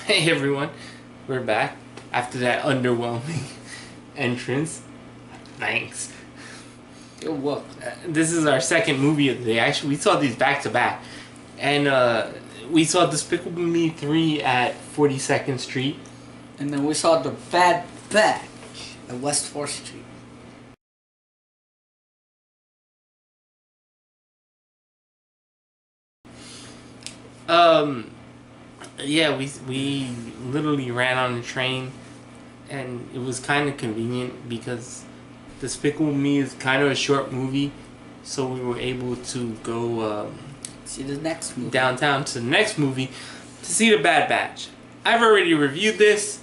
Hey everyone, we're back after that underwhelming entrance. Thanks. You're welcome. This is our second movie of the day. Actually, we saw these back to back, and we saw Despicable Me 3 at 42nd Street. And then we saw the Bad Batch at West 4th Street. Yeah, we literally ran on the train, and it was kind of convenient because Despicable Me is kind of a short movie, so we were able to go See the next movie. downtown to the next movie to see the Bad Batch. I've already reviewed this,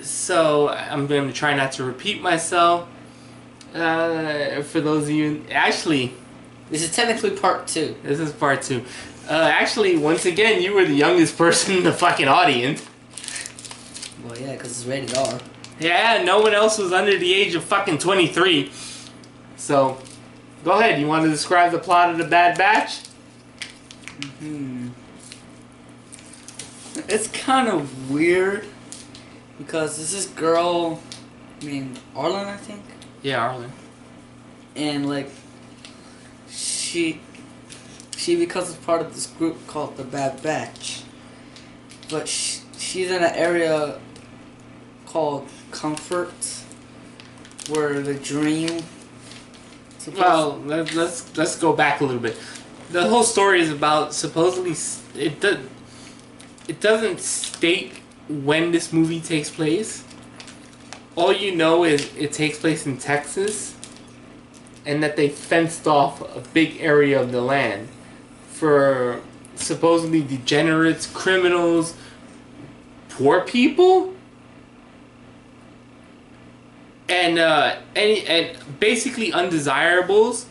so I'm going to try not to repeat myself. For those of you, actually, This is technically part 2. this is part 2. Actually, once again, you were the youngest person in the fucking audience. Well, yeah, because it's rated R. Yeah, no one else was under the age of fucking 23. So, go ahead. You want to describe the plot of the Bad Batch? It's kind of weird because there's this girl named Arlen, I think. Yeah, Arlen. And, like, she becomes a part of this group called the Bad Batch. But she's in an area called Comfort, where the dream. Well, let's go back a little bit. The whole story is about supposedly it doesn't state when this movie takes place. All you know is it takes place in Texas, and that they fenced off a big area of the land for supposedly degenerates, criminals, poor people, and basically undesirables,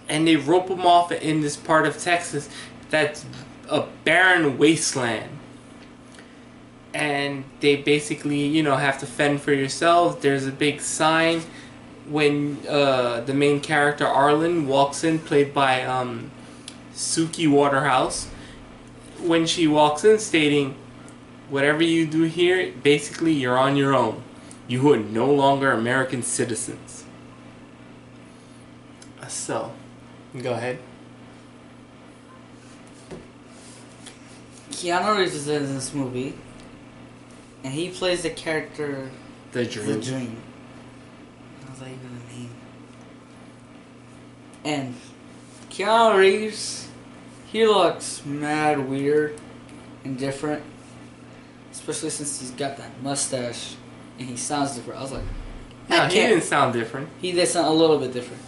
and they rope them off in this part of Texas that's a barren wasteland. And they basically, have to fend for yourselves. There's a big sign when the main character Arlen walks in, played by Suki Waterhouse. When she walks in, stating, "Whatever you do here, basically you're on your own. You are no longer American citizens." So, go ahead. Keanu Reeves is in this movie, and he plays the character The Dream. The Dream. How's that even a name? And Keanu Reeves, he looks mad weird and different, especially since he's got that mustache and he sounds different. I was like, No, he didn't sound different. He did sound a little bit different.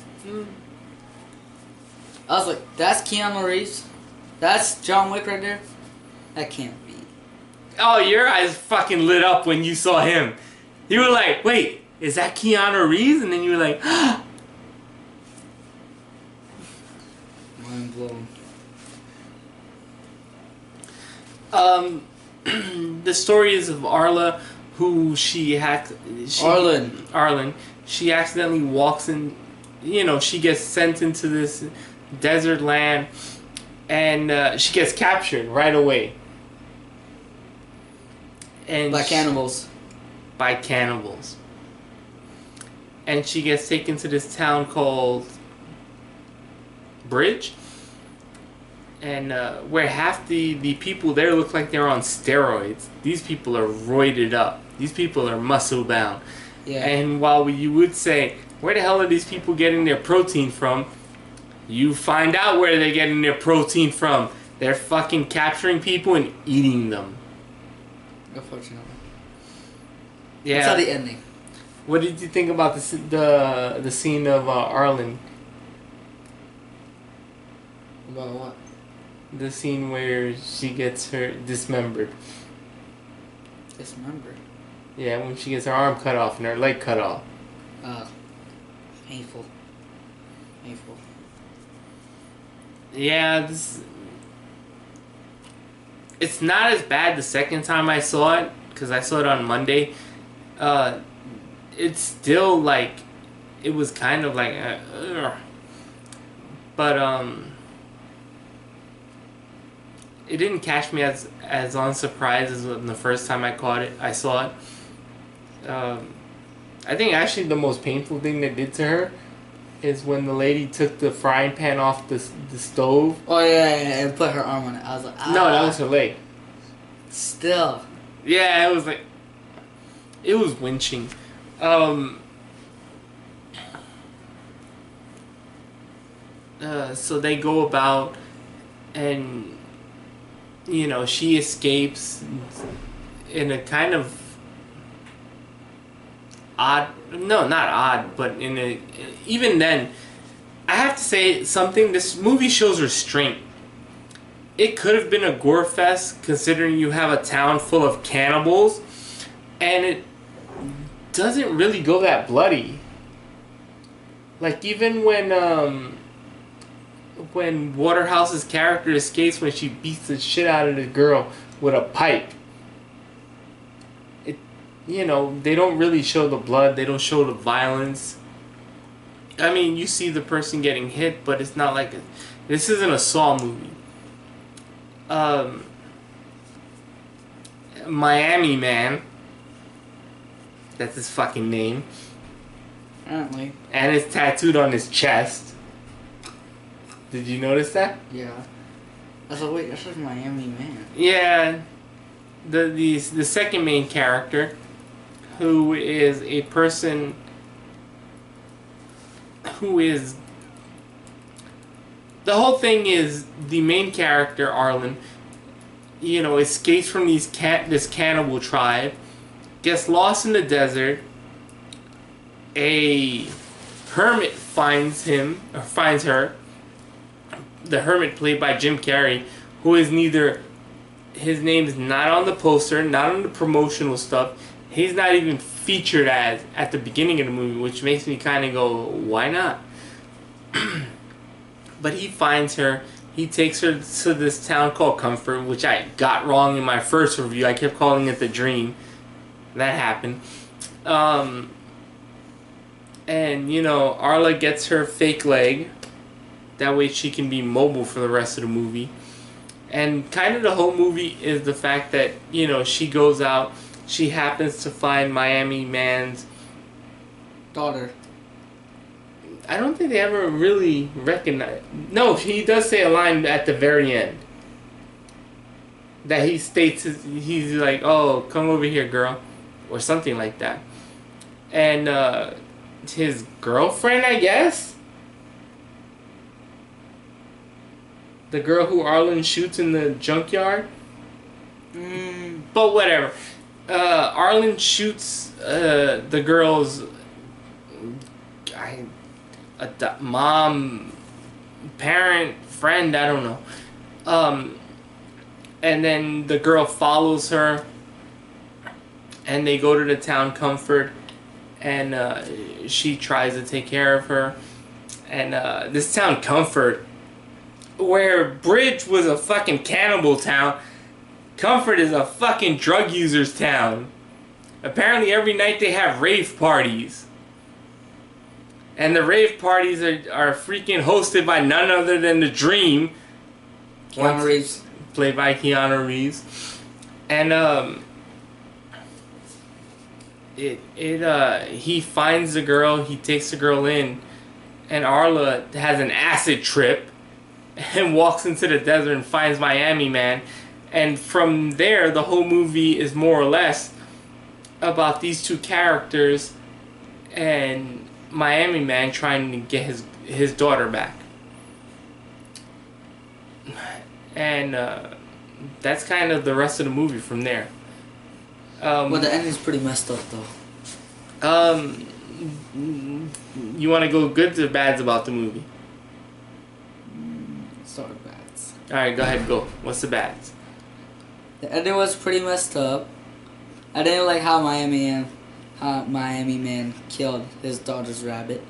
I was like, that's Keanu Reeves? That's John Wick right there? That can't be. Oh, your eyes fucking lit up when you saw him. You were like, wait, is that Keanu Reeves? And then you were like, Mind blown. The story is of Arla, who Arlen. She accidentally walks in, she gets sent into this desert land, and she gets captured right away. And By cannibals. By cannibals. And she gets taken to this town called Bridge. And where half the people there look like they're on steroids. These people are roided up. These people are muscle bound. Yeah. And while you would say, where the hell are these people getting their protein from? You find out where they're getting their protein from. They're fucking capturing people and eating them. Unfortunately. Yeah. That's how the ending. What did you think about the scene of Arlen? About what? The scene where she gets her dismembered. Dismembered? Yeah, when she gets her arm cut off and her leg cut off. Painful. Painful. Yeah, it's not as bad the second time I saw it, because I saw it on Monday. It's still like, it was kind of like, but it didn't catch me as unsurprised as when the first time I saw it. I think actually the most painful thing they did to her is when the lady took the frying pan off the stove. Oh yeah, and put her arm on it. I was like, ah. No, that was her leg. Still. Yeah, it was like, it was winching. So they go about, and she escapes in a kind of odd, no, not odd, but even then, I have to say something. This movie shows restraint. It could have been a gore fest, considering you have a town full of cannibals, and it doesn't really go that bloody. Like, even when Waterhouse's character escapes, when she beats the shit out of the girl with a pipe, they don't really show the blood. They don't show the violence. I mean, you see the person getting hit, but it's not like this isn't a Saw movie. Miami Man. That's his fucking name. Apparently. And it's tattooed on his chest. Did you notice that? Yeah. I was like, wait, that's just Miami Man. Yeah. The second main character, who is a person who is... The whole thing is the main character, Arlen, escapes from this cannibal tribe, gets lost in the desert. A hermit finds her. The hermit, played by Jim Carrey, who is neither... His name is not on the poster, not on the promotional stuff. He's not even featured as at the beginning of the movie, which makes me kind of go, why not? But he finds her. He takes her to this town called Comfort, which I got wrong in my first review. I kept calling it The Dream. That happened. And, Arla gets her fake leg. That way she can be mobile for the rest of the movie. And kind of the whole movie is the fact that, she goes out. She happens to find Miami Man's daughter. I don't think they ever really recognize... No, he does say a line at the very end. That he states, he's like, oh, come over here, girl. Or something like that. And his girlfriend, I guess? The girl who Arlen shoots in the junkyard? But whatever. Arlen shoots the girl's... mom, parent, friend, I don't know. And then the girl follows her, and they go to the town Comfort, and she tries to take care of her. And this town Comfort, where Bridge was a fucking cannibal town, Comfort is a fucking drug users town. Apparently every night they have rave parties. And the rave parties are freaking hosted by none other than The Dream. Keanu Reeves. Played by Keanu Reeves. And he finds the girl, he takes the girl in, and Arla has an acid trip and walks into the desert and finds Miami Man. And from there, the whole movie is more or less about these two characters and Miami Man trying to get his daughter back. And that's kind of the rest of the movie from there. Well, the ending's pretty messed up, though. You want to go goods or bads about the movie? Start with bads. Alright, go ahead, go. What's the bads? The ending was pretty messed up. I didn't like how Miami Man killed his daughter's rabbit.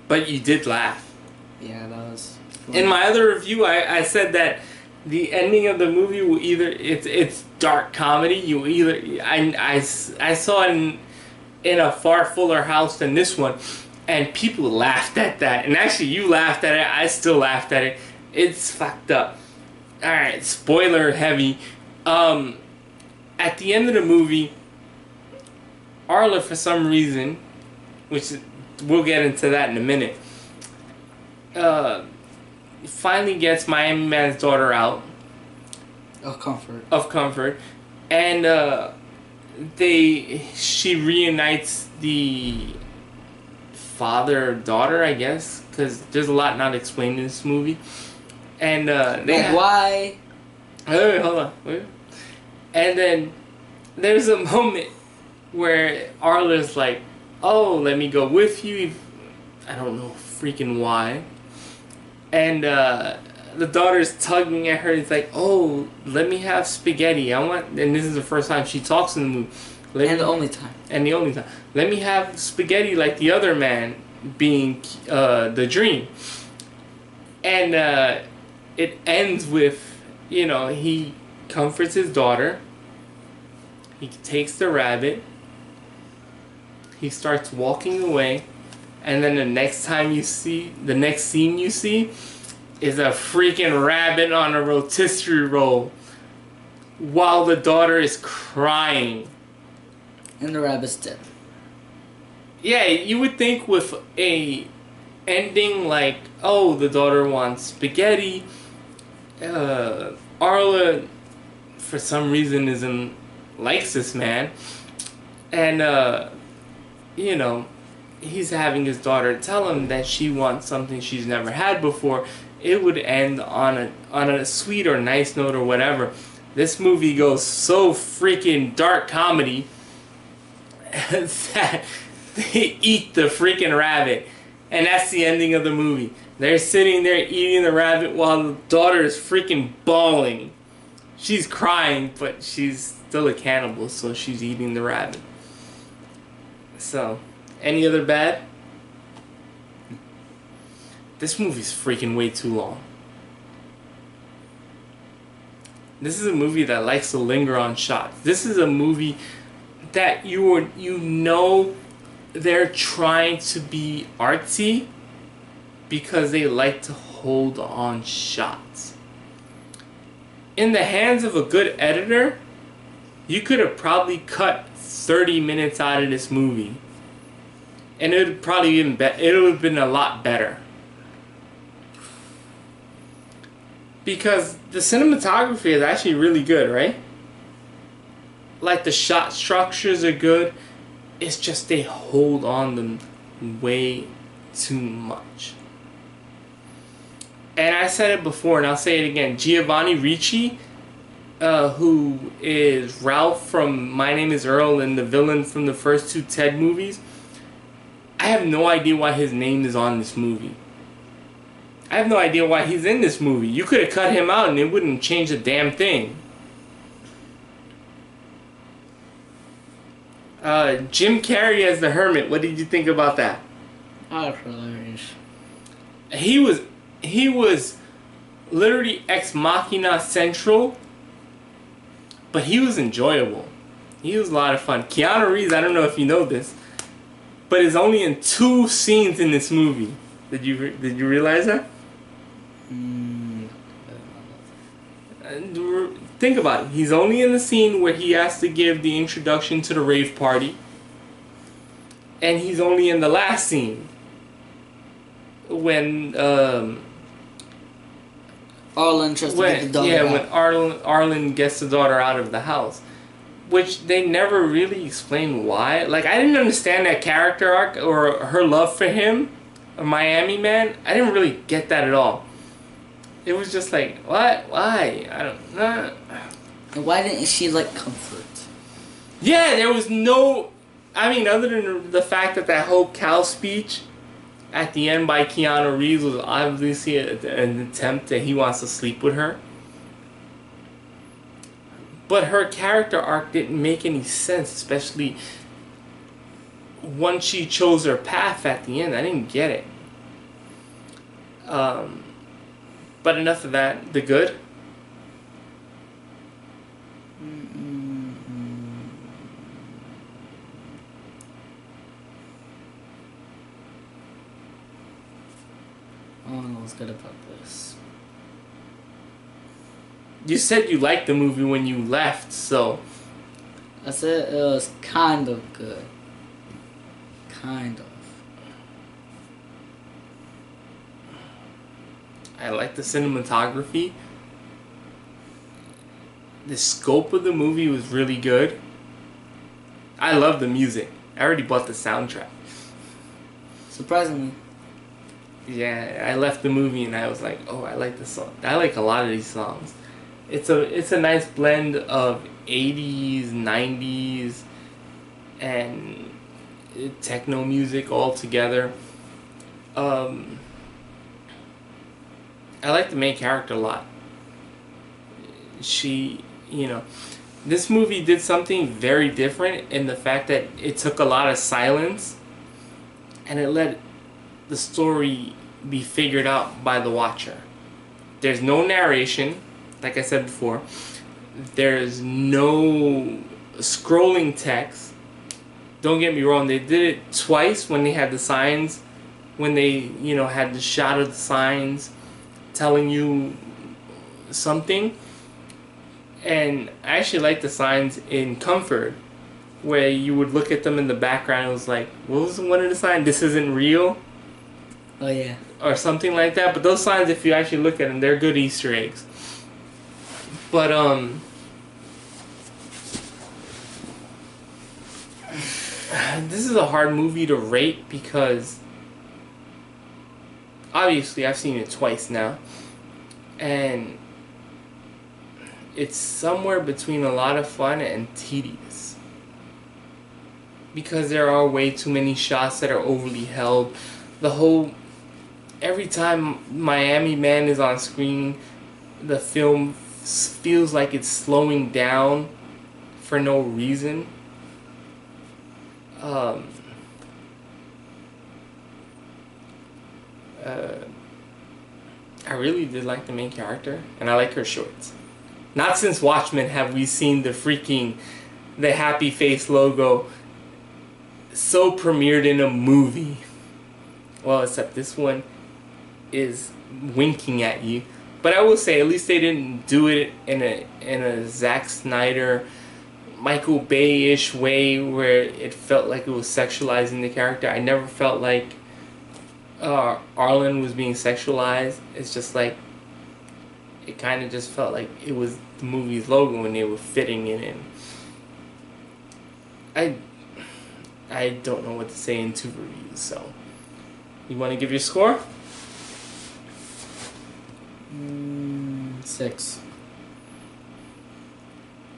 But you did laugh. Yeah, that was fun. In my other review, I said that the ending of the movie will either... It's dark comedy. I saw it in a far fuller house than this one. And people laughed at that. And actually, you laughed at it. I still laughed at it. It's fucked up. Alright, spoiler heavy. At the end of the movie, Arla, for some reason, which we'll get into that in a minute, uh, finally gets Miami Man's daughter out Of comfort. of Comfort, and she reunites the father-daughter, I guess, because there's a lot not explained in this movie, and Why? Wait, hold on. Wait. And then there's a moment where Arla's like, "Oh, let me go with you." I don't know freaking why. And the daughter's tugging at her. It's like, "Oh, let me have spaghetti. I want." And this is the first time she talks in the movie. The only time. And the only time. Let me have spaghetti like the other man, being the dream. And it ends with, he comforts his daughter. He takes the rabbit. He starts walking away. And then the next scene you see is a freaking rabbit on a rotisserie roll while the daughter is crying. And the rabbit's dead. Yeah, you would think with a ending like, oh, the daughter wants spaghetti, Arla, for some reason, likes this man, and, he's having his daughter tell him that she wants something she's never had before. It would end on a sweet or nice note or whatever. This movie goes so freaking dark comedy that they eat the freaking rabbit, and that's the ending of the movie. They're sitting there eating the rabbit while the daughter is freaking bawling. She's crying, but she's still a cannibal, so she's eating the rabbit. So, any other bad? This movie's freaking way too long. This is a movie that likes to linger on shots. This is a movie that they're trying to be artsy because they like to hold on shots. In the hands of a good editor, you could have probably cut 30 minutes out of this movie, and it would probably it would have been a lot better. Because the cinematography is actually really good, right? Like, the shot structures are good. It's just they hold on them way too much. And I said it before, and I'll say it again. Giovanni Ricci, who is Ralph from My Name is Earl and the villain from the first two Ted movies, I have no idea why his name is on this movie. I have no idea why he's in this movie. You could have cut him out and it wouldn't change a damn thing. Jim Carrey as the Hermit. What did you think about that? Oh, hilarious. He was literally ex machina central, but he was enjoyable. He was a lot of fun. Keanu Reeves, I don't know if you know this, but is only in 2 scenes in this movie. Did you realize that? Think about it. He's only in the scene where he has to give the introduction to the rave party, and he's only in the last scene when Arlen tries to get the daughter out. when Arlen gets the daughter out of the house, which they never really explain why. Like, I didn't understand that character arc or her love for him, a Miami Man. I didn't really get that at all. It was just like, what? Why? I don't know. And why didn't she like comfort? Yeah, there was no... I mean, other than the fact that whole cow speech at the end by Keanu Reeves was obviously an attempt that he wants to sleep with her. But her character arc didn't make any sense, especially once she chose her path at the end. I didn't get it. But enough of that. The good? I don't know what's good about this. You said you liked the movie when you left, so... I said it was kind of good. Kind of. I like the cinematography. The scope of the movie was really good. I love the music. I already bought the soundtrack. Surprisingly. Yeah, I left the movie and I was like, oh, I like this song. I like a lot of these songs. It's a nice blend of 80s, 90s, and techno music all together. I like the main character a lot. She, this movie did something very different in the fact that it took a lot of silence and it let the story be figured out by the watcher. There's no narration, like I said before. There's no scrolling text. Don't get me wrong, they did it twice when they had the signs, when they, had the shot of the signs telling you something. And I actually like the signs in Comfort, where you would look at them in the background and it was like, what was one of the signs? This isn't real? Oh, yeah. Or something like that. But those signs, if you actually look at them, they're good Easter eggs. But, this is a hard movie to rate because obviously I've seen it twice now. And it's somewhere between a lot of fun and tedious. Because there are way too many shots that are overly held. Every time Miami Man is on screen, the film feels like it's slowing down for no reason. I really did like the main character, and I like her shorts. Not since Watchmen have we seen the happy face logo so premiered in a movie. Well, except this one is winking at you. But I will say, at least they didn't do it in a Zack Snyder, Michael Bay-ish way where it felt like it was sexualizing the character. I never felt like Arlen was being sexualized. It's just like, it kind of just felt like it was the movie's logo and they were fitting it in. I don't know what to say in 2 reviews, so you want to give your score? 6.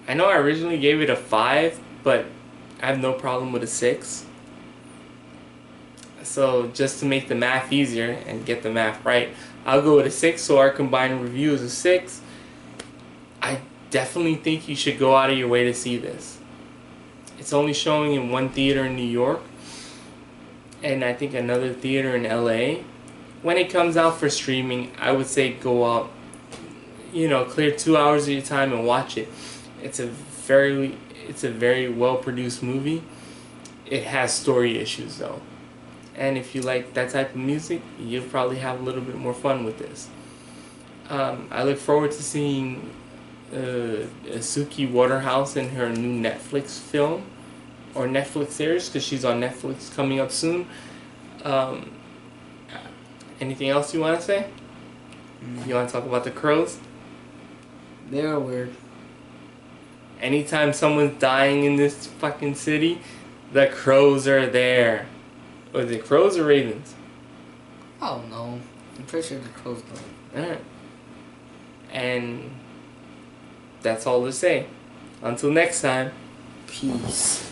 I know I originally gave it a 5, but I have no problem with a 6. So just to make the math easier and get the math right, I'll go with a 6, so our combined review is a 6. I definitely think you should go out of your way to see this. It's only showing in one theater in New York, and I think another theater in LA. When it comes out for streaming, I would say go out, clear 2 hours of your time and watch it. It's a very well produced movie. It has story issues though. And if you like that type of music, you'll probably have a little bit more fun with this. I look forward to seeing Suki Waterhouse in her new Netflix film or Netflix series, because she's on Netflix coming up soon. Anything else you want to say? You want to talk about the crows? They're weird. Anytime someone's dying in this fucking city, the crows are there. Or is it crows or ravens? Oh no, I'm pretty sure the crows go. Alright. And that's all to say. Until next time. Peace.